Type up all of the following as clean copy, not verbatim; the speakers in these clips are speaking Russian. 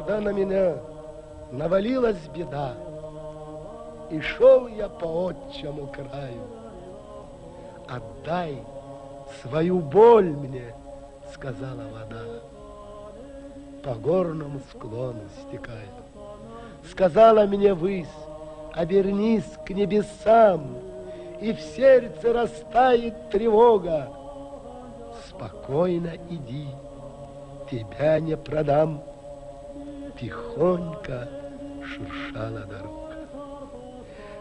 когда на меня навалилась беда, и шел я по отчему краю. Отдай свою боль мне, сказала вода, по горному склону стекая. Сказала мне высь, обернись к небесам, и в сердце растает тревога. Спокойно иди, тебя не продам. Тихонько шуршала дорога.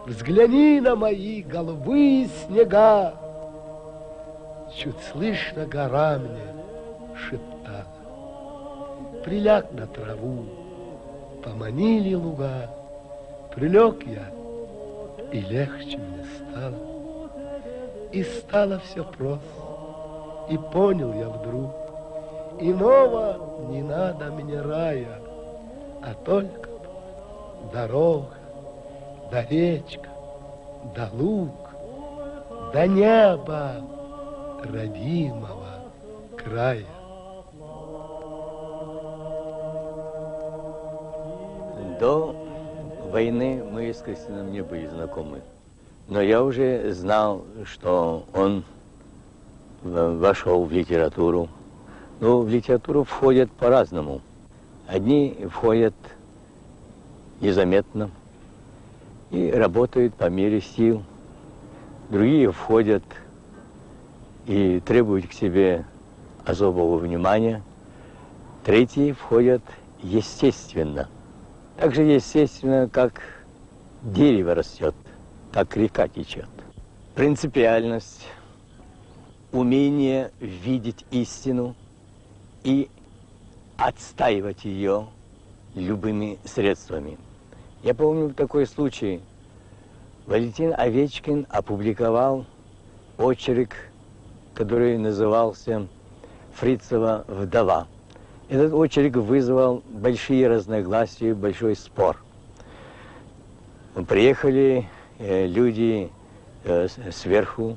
Взгляни на мои голубые снега. Чуть слышно гора мне шептала. Приляг на траву, поманили луга. Прилег я, и легче мне стало. И стало все просто, и понял я вдруг, иного не надо мне рая, а только дорога, да речка, да луг, да небо родимого края. До войны мы с Кристином не были знакомы, но я уже знал, что он вошел в литературу. Но в литературу входят по-разному. Одни входят незаметно и работают по мере сил. Другие входят и требуют к себе особого внимания. Третьи входят естественно. Так же естественно, как дерево растет, как река течет. Принципиальность, умение видеть истину и отстаивать ее любыми средствами. Я помню такой случай. Валентин Овечкин опубликовал очерк, который назывался «Фрицева вдова». Этот очерк вызвал большие разногласия, большой спор. Приехали люди сверху,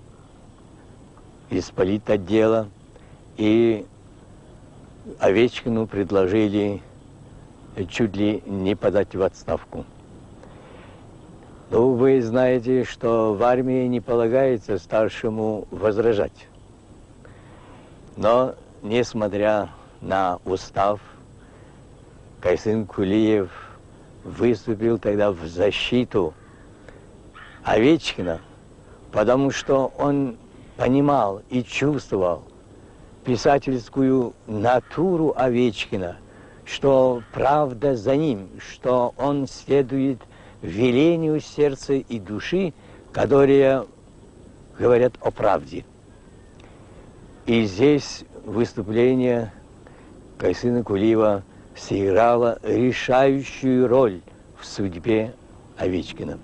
из политотдела, и Овечкину предложили чуть ли не подать в отставку. Ну, вы знаете, что в армии не полагается старшему возражать. Но, несмотря на устав, Кайсын Кулиев выступил тогда в защиту Овечкина, потому что он понимал и чувствовал писательскую натуру Овечкина, что правда за ним, что он следует велению сердца и души, которые говорят о правде. И здесь выступление Кайсына Кулиева сыграло решающую роль в судьбе Овечкина.